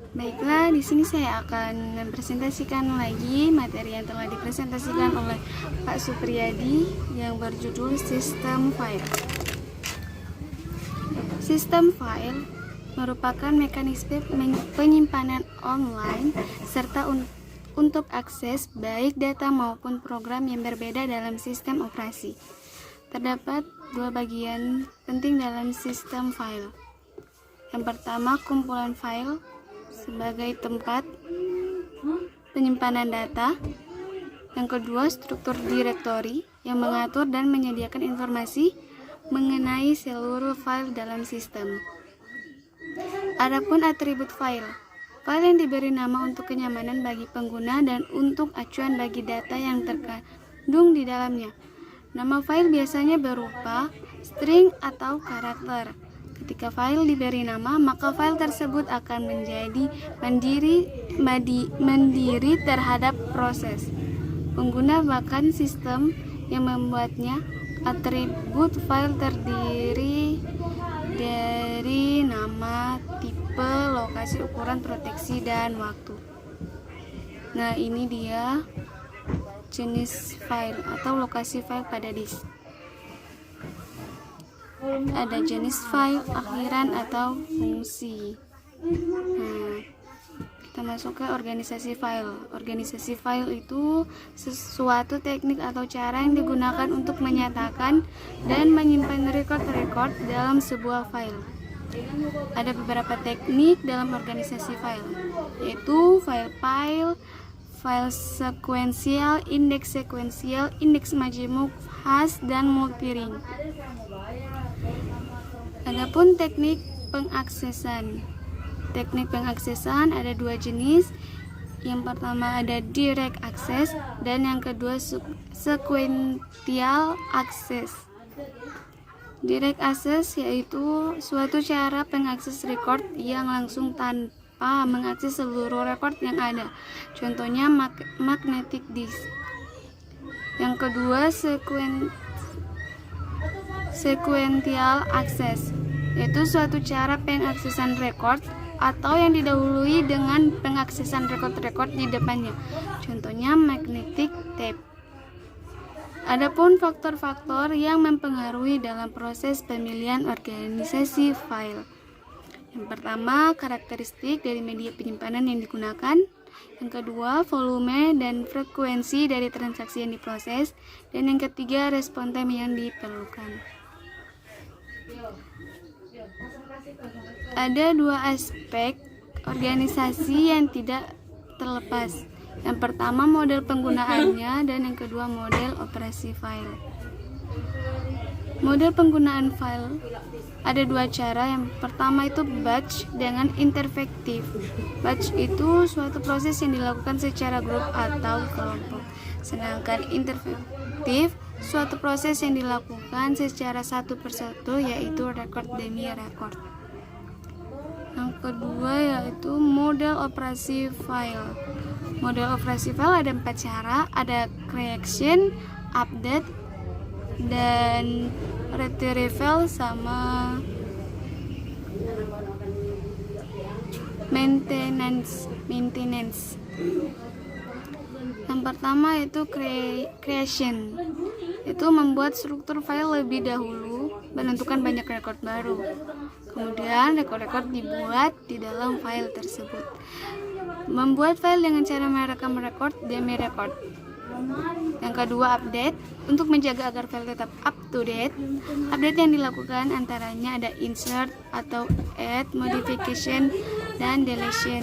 Baiklah, di sini saya akan mempresentasikan lagi materi yang telah dipresentasikan oleh Pak Supriyadi yang berjudul Sistem File. Sistem file merupakan mekanisme penyimpanan online serta untuk akses baik data maupun program yang berbeda dalam sistem operasi. Terdapat dua bagian penting dalam sistem file. Yang pertama, kumpulan file sebagai tempat penyimpanan data. Yang kedua, struktur direktori yang mengatur dan menyediakan informasi mengenai seluruh file dalam sistem. Adapun atribut file yang diberi nama untuk kenyamanan bagi pengguna dan untuk acuan bagi data yang terkandung di dalamnya. Nama file biasanya berupa string atau karakter. Ketika file diberi nama, maka file tersebut akan menjadi mandiri terhadap proses pengguna, bahkan sistem yang membuatnya. Atribut file terdiri dari nama, tipe, lokasi, ukuran, proteksi, dan waktu. Nah, ini dia jenis file atau lokasi file pada disk. Ada jenis file, akhiran, atau fungsi. Nah, kita masuk ke organisasi file. Organisasi file itu sesuatu teknik atau cara yang digunakan untuk menyatakan dan menyimpan record-record dalam sebuah file. Ada beberapa teknik dalam organisasi file, yaitu file sekuensial, indeks majemuk, hash, dan multiring. Adapun teknik pengaksesan. Teknik pengaksesan ada dua jenis. Yang pertama ada direct access dan yang kedua sequential access. Direct access yaitu suatu cara pengakses record yang langsung tanpa mengakses seluruh record yang ada. Contohnya magnetic disk. Yang kedua sequential access, yaitu suatu cara pengaksesan record atau yang didahului dengan pengaksesan record-record di depannya. Contohnya magnetic tape. Adapun faktor-faktor yang mempengaruhi dalam proses pemilihan organisasi file. Yang pertama, karakteristik dari media penyimpanan yang digunakan. Yang kedua, volume dan frekuensi dari transaksi yang diproses. Dan yang ketiga, respon time yang diperlukan. Ada dua aspek organisasi yang tidak terlepas. Yang pertama, model penggunaannya, dan yang kedua, model operasi file. Model penggunaan file ada dua cara. Yang pertama itu batch dengan interaktif. Batch itu suatu proses yang dilakukan secara grup atau kelompok. Sedangkan interaktif suatu proses yang dilakukan secara satu persatu, yaitu record demi record. Yang kedua yaitu model operasi file. Model operasi file ada 4 cara, ada creation, update, dan retrieval sama maintenance. Yang pertama itu creation, itu membuat struktur file lebih dahulu, menentukan banyak record baru. Kemudian record-record dibuat di dalam file tersebut. Membuat file dengan cara merekam record demi record. Yang kedua, update, untuk menjaga agar file tetap up to date. Update yang dilakukan antaranya ada insert atau add, modification, dan deletion.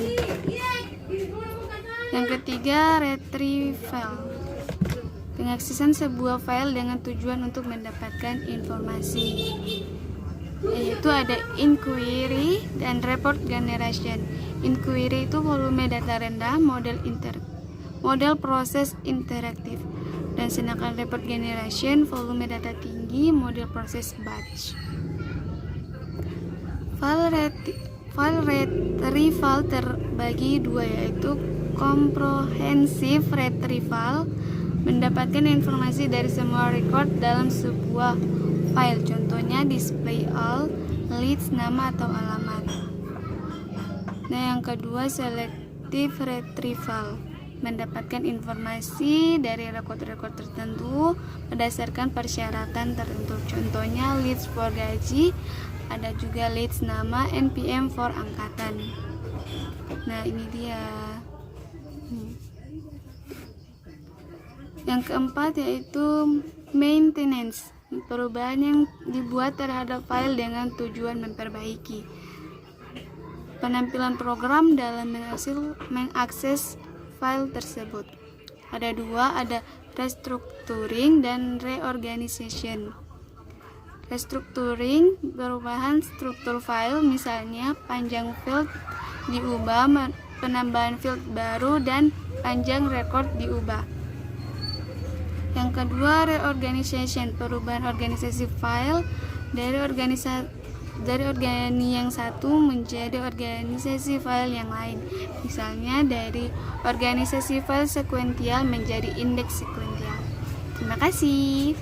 Yang ketiga, retrieval, pengaksesan sebuah file dengan tujuan untuk mendapatkan informasi, yaitu ada inquiry dan report generation. Inquiry itu volume data rendah, model proses interaktif, dan sedangkan report generation volume data tinggi, model proses batch. File retrieval terbagi dua, yaitu comprehensive retrieval, mendapatkan informasi dari semua record dalam sebuah file. Contohnya display all, leads, nama atau alamat. Nah, yang kedua selective retrieval, mendapatkan informasi dari rekod-rekod tertentu berdasarkan persyaratan tertentu. Contohnya leads for gaji, ada juga leads nama, NPM for angkatan. Nah, ini dia. Yang keempat yaitu maintenance, perubahan yang dibuat terhadap file dengan tujuan memperbaiki penampilan program dalam mengakses file tersebut. Ada dua, ada restructuring dan reorganization. Restructuring, perubahan struktur file, misalnya panjang field diubah, penambahan field baru, dan panjang record diubah. Yang kedua, reorganization, perubahan organisasi file dari organi yang satu menjadi organisasi file yang lain. Misalnya dari organisasi file sekuensial menjadi indeks sekuensial. Terima kasih.